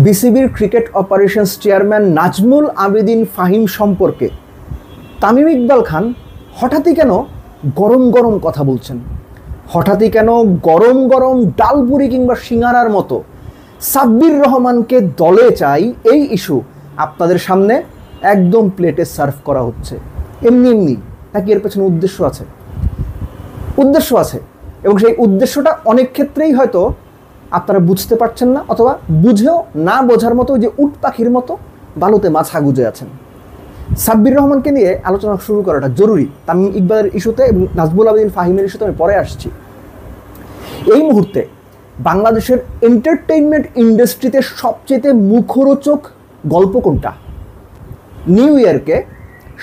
বিসিবির cricket operations chairman Nazmul Abedin Fahim সম্পর্কে তামিম ইকবাল খান হঠাৎই কেন গরম গরম কথা বলছেন, হঠাৎই কেন গরম গরম ডালপুরি কিংবা সিঙ্গারার মতো সাব্বির রহমানকে দলে চাই এই ইস্যু আপনাদের সামনে একদম প্লেটে সার্ভ করা হচ্ছে এমনি এমনি, নাকি এর পেছনে উদ্দেশ্য আছে? উদ্দেশ্য আছে, এবং সেই উদ্দেশ্যটা অনেক ক্ষেত্রেই হয়তো আপনারা বুঝতে পারছেন না, অথবা বুঝেও না বোঝার মতো যে উট পাখির মতো বালুতে মাছা গুজে আছেন। সাব্বির রহমানকে নিয়ে আলোচনা শুরু করাটা জরুরি। তামিম ইকবালের ইস্যুতে এবং নাজমুল আবেদিন ফাহিমের ইস্যুতে আমি পরে আসছি। এই মুহূর্তে বাংলাদেশের এন্টারটেইনমেন্ট ইন্ডাস্ট্রিতে সবচেয়ে মুখরোচক গল্প কোনটা? নিউ ইয়ারকে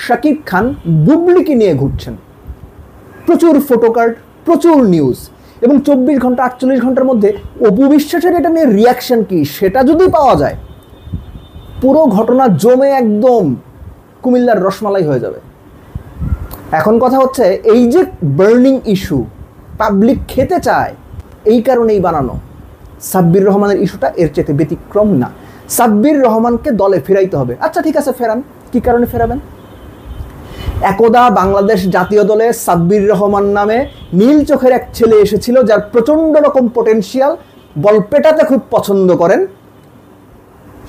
শাকিব খান বুবলিকে নিয়ে ঘুরছেন, প্রচুর ফটোকার্ড, প্রচুর নিউজ, এবং 24 ঘন্টা 48 ঘন্টার মধ্যে অপু বিশ্বাসের এটা নিয়ে রিয়াকশন কি সেটা যদি পাওয়া যায়, পুরো ঘটনা জমে একদম কুমিল্লার রসমালাই হয়ে যাবে। এখন কথা হচ্ছে, এই যে বার্নিং ইস্যু পাবলিক খেতে চায়, এই কারণেই বানানো। সাব্বির রহমানের ইস্যুটা এর চেয়ে ব্যতিক্রম না। সাব্বির রহমানকে দলে ফেরাইতে হবে। আচ্ছা ঠিক আছে, ফেরান। কি কারণে ফেরাবেন? একদা বাংলাদেশ জাতীয় দলে সাব্বির রহমান নামে নীল চোখের এক ছেলে এসেছিল, যার প্রচণ্ড রকম পোটেনশিয়াল, বল পেটাতে খুব পছন্দ করেন।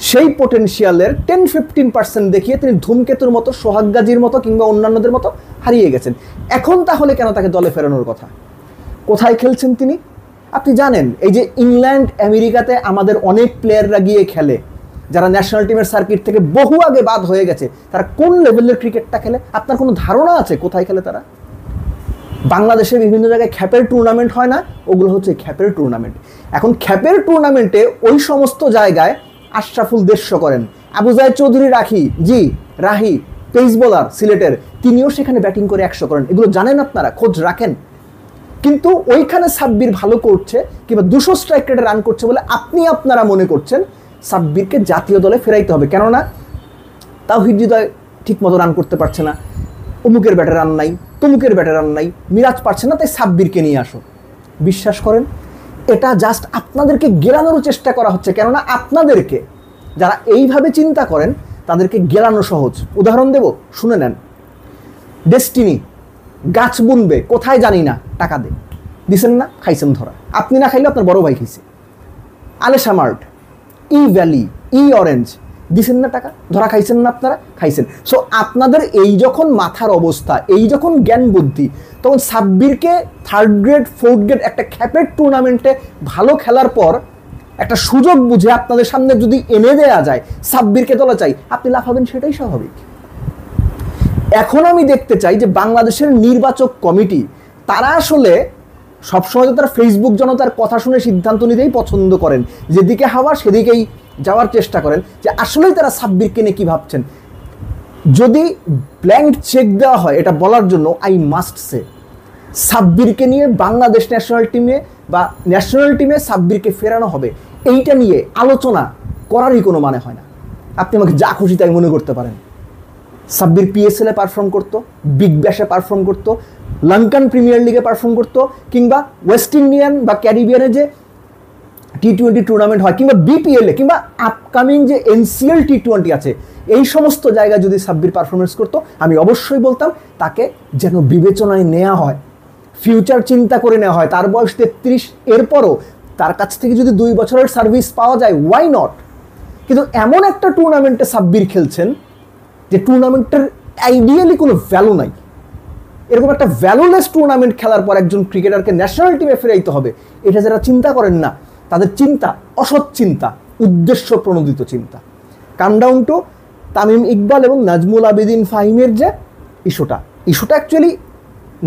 সেই পোটেনশিয়ালের 10-15% দেখিয়ে তিনি ধূমকেতুর মতো, সোহাগ গাজীর মতো কিংবা অন্যান্যদের মতো হারিয়ে গেছেন। এখন তাহলে কেন তাকে দলে ফেরানোর কথা? কোথায় খেলছেন তিনি? আপনি জানেন, এই যে ইংল্যান্ড আমেরিকাতে আমাদের অনেক প্লেয়াররা গিয়ে খেলে, যারা ন্যাশনাল টিমের সার্কিট থেকে বহু আগে বাদ হয়ে গেছে, তারা কোন লেভেলের ক্রিকেটটা খেলে আপনার কোনো ধারণা আছে? কোথায় খেলে তারা? বাংলাদেশে বিভিন্ন জায়গায় খ্যাপের টুর্নামেন্ট হয় না, ওগুলো হচ্ছে খ্যাপের টুর্নামেন্ট। এখন খ্যাপের টুর্নামেন্টে ওই সমস্ত জায়গায় আশরাফুল দেড়শো করেন, আবু জায়েদ চৌধুরী রাহি পেস বোলার সিলেটের, তিনিও সেখানে ব্যাটিং করে 100 করেন। এগুলো জানেন আপনারা, খোঁজ রাখেন। কিন্তু ওইখানে সাব্বির ভালো করছে কিংবা 200 স্ট্রাইক রেটে রান করছে বলে আপনারা মনে করছেন সাব্বিরকে জাতীয় দলে ফেরাইতে হবে। কেননা তাওহিদ হৃদয় ঠিক মতো রান করতে পারছে না, অমুকের ব্যাটে রান নাই, তমুকের ব্যাটে রান নাই, মিরাজ পারছে না, তাই সাব্বিরকে নিয়ে আসো। বিশ্বাস করেন, এটা জাস্ট আপনাদেরকে গেলানোর চেষ্টা করা হচ্ছে। কেননা আপনাদেরকে, যারা এইভাবে চিন্তা করেন, তাদেরকে গেলানো সহজ। উদাহরণ দেব, শুনে নেন। ডেস্টিনি গাছ বুনবে কোথায় জানি না, টাকা দে, দিছেন না, খাইছেন ধরা। আপনি না খাইলে আপনার বড় ভাই খাইছে। আলেশা মার্ট, ই ভ্যালি, ই অরেঞ্জ, দিছেন না টাকা, ধরা খাইছেন না আপনারা, খাইছেন। সো আপনাদের এই যখন মাথার অবস্থা, এই যখন জ্ঞান বুদ্ধি, তখন সাব্বিরকে 3rd গ্রেড 4th গ্রেড একটা খ্যাপের টুর্নামেন্টে ভালো খেলার পর একটা সুযোগ বুঝে আপনাদের সামনে যদি এনে দেয়া যায়, সাব্বিরকে দলে চাই, আপনি লাফাবেন, সেটাই স্বাভাবিক। এখন আমি দেখতে চাই যে বাংলাদেশের নির্বাচক কমিটি, তারা আসলে সবসময় তো তারা ফেসবুক জনতার কথা শুনে সিদ্ধান্ত নিতেই পছন্দ করেন, যেদিকে হাওয়া সেদিকেই যাওয়ার চেষ্টা করেন, যে আসলেই তারা সাব্বিরকে নিয়ে কী ভাবছেন। যদি ব্ল্যাঙ্ক চেক দেওয়া হয় এটা বলার জন্য, আই মাস্ট সে, সাব্বিরকে নিয়ে বাংলাদেশ ন্যাশনাল টিমে সাব্বিরকে ফেরানো হবে, এইটা নিয়ে আলোচনা করারই কোনো মানে হয় না। আপনি আমাকে যা খুশি তাই মনে করতে পারেন। সাব্বির পিএসএলে পারফর্ম করতো, বিগ ব্যাশে পারফর্ম করতো, লঙ্কান প্রিমিয়ার লিগে পারফর্ম করতো, কিংবা ওয়েস্ট ইন্ডিয়ান বা ক্যারিবিয়ানে যে T20 টুর্নামেন্ট হয়, কিংবা বিপিএলে, কিংবা আপকামিং যে NCL T20 আছে, এই সমস্ত জায়গায় যদি সাব্বির পারফরমেন্স করতো, আমি অবশ্যই বলতাম তাকে যেন বিবেচনায় নেওয়া হয়, ফিউচার চিন্তা করে নেওয়া হয়। তার বয়স 33, এরপরও তার কাছ থেকে যদি 2 বছরের সার্ভিস পাওয়া যায়, ওয়াই নট? কিন্তু এমন একটা টুর্নামেন্টে সাব্বির খেলছেন যে টুর্নামেন্টের আইডিয়ালি কোনো ভ্যালু নাই। এরকম একটা ভ্যালুলেস টুর্নামেন্ট খেলার পর একজন ক্রিকেটারকে ন্যাশনাল টিমে ফেরাইতে হবে, এটা যারা চিন্তা করেন না, তাদের চিন্তা অসৎ চিন্তা, উদ্দেশ্য প্রণোদিত চিন্তা। কাম ডাউন টু তামিম ইকবাল এবং নাজমুল আবেদিন ফাহিমের যে ইস্যুটা অ্যাকচুয়ালি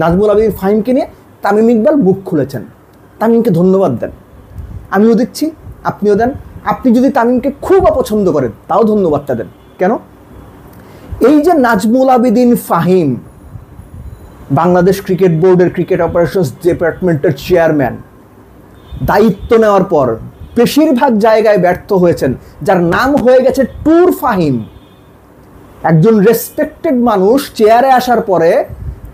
নাজমুল আবেদিন ফাহিমকে নিয়ে তামিম ইকবাল মুখ খুলেছেন। তামিমকে ধন্যবাদ দেন, আমিও দিচ্ছি, আপনিও দেন। আপনি যদি তামিমকে খুব অপছন্দ করেন, তাও ধন্যবাদটা দেন। কেন? এই যে নাজমুল আবেদিন ফাহিম বাংলাদেশ ক্রিকেট বোর্ডের ক্রিকেট অপারেশনস ডিপার্টমেন্টের চেয়ারম্যান, দায়িত্ব নেওয়ার পর বেশিরভাগ জায়গায় ব্যর্থ হয়েছেন, যার নাম হয়ে গেছে ট্যুর ফাহিম। একজন রেসপেক্টেড মানুষ চেয়ারে আসার পরে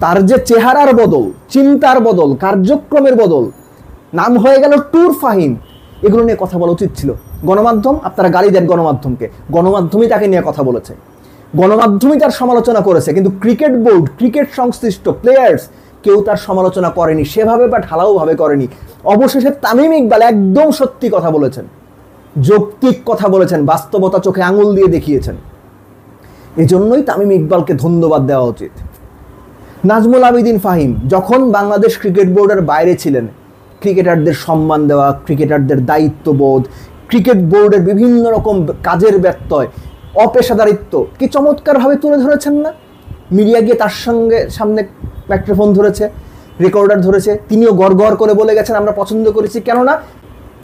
তার যে চেহারার বদল, চিন্তার বদল, কার্যক্রমের বদল, নাম হয়ে গেল ট্যুর ফাহিম। এগুলো নিয়ে কথা বলা উচিত ছিল। গণমাধ্যম, আপনারা গালি দেন গণমাধ্যমকে, গণমাধ্যমই তাকে নিয়ে কথা বলেছে, গণমাধ্যমই তার সমালোচনা করেছে, কিন্তু ক্রিকেট বোর্ড, ক্রিকেট সংশ্লিষ্ট প্লেয়ার্স কেউ তার সমালোচনা করেনি, সেভাবে বা ঢালাওভাবে করেনি। অবশেষে তামিম ইকবাল একদম সত্যি কথা বলেছেন, যৌক্তিক কথা বলেছেন, বাস্তবতা চোখে আঙুল দিয়ে দেখিয়েছেন। এজন্যই তামিম ইকবালকে ধন্যবাদ দেওয়া উচিত। নাজমুল আবেদিন ফাহিম যখন বাংলাদেশ ক্রিকেট বোর্ডের বাইরে ছিলেন, ক্রিকেটারদের সম্মান দেওয়া, ক্রিকেটারদের দায়িত্ববোধ, ক্রিকেট বোর্ডের বিভিন্ন রকম কাজের ব্যত্যয়, অপেশাদারিত্ব কি চমৎকারভাবে তুলে ধরেছেন না? মিডিয়া গিয়ে তার সামনে মাইক্রোফোন ধরেছে, রেকর্ডার ধরেছে, তিনিও গড় করে বলে গেছেন আমরা পছন্দ করেছি। কেননা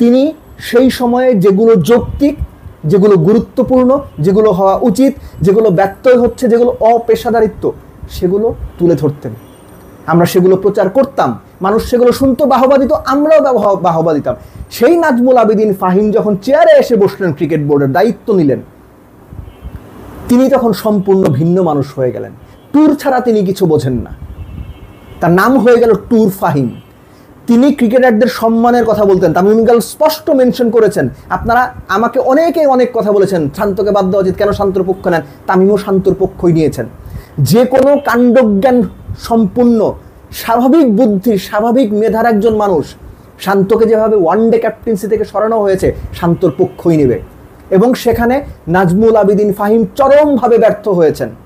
তিনি সেই সময়ে যেগুলো যৌক্তিক, যেগুলো গুরুত্বপূর্ণ, যেগুলো হওয়া উচিত, যেগুলো ব্যত্যয় হচ্ছে, যেগুলো অপেশাদারিত্ব, সেগুলো তুলে ধরতেন। আমরা সেগুলো প্রচার করতাম, মানুষ সেগুলো শুনতো, বাহবা দিত, আমরাও বাহবা দিতাম। সেই নাজমুল আবেদিন ফাহিম যখন চেয়ারে এসে বসলেন, ক্রিকেট বোর্ডের দায়িত্ব নিলেন, তিনি তখন সম্পূর্ণ ভিন্ন মানুষ হয়ে গেলেন। ট্যুর ছাড়া তিনি কিছু বোঝেন না, তার নাম হয়ে গেল ট্যুর ফাহিম। তিনি ক্রিকেটারদের সম্মানের কথা বলতেন। তামিম ইকবাল স্পষ্ট মেনশন করেছেন, আপনারা আমাকে অনেকে অনেক কথা বলেছেন, শান্তকে বাদ দেওয়া উচিত, কেন শান্তর পক্ষ নেন? তামিমও শান্তর পক্ষই নিয়েছেন। যে কোনো কাণ্ডজ্ঞান সম্পূর্ণ, স্বাভাবিক বুদ্ধির, স্বাভাবিক মেধার একজন মানুষ শান্তকে যেভাবে ওয়ানডে ক্যাপ্টেন্সি থেকে সরানো হয়েছে, শান্তর পক্ষই নেবে। এবং সেখানে নাজমুল আবেদিন ফাহিম চরমভাবে ব্যর্থ হয়েছেন।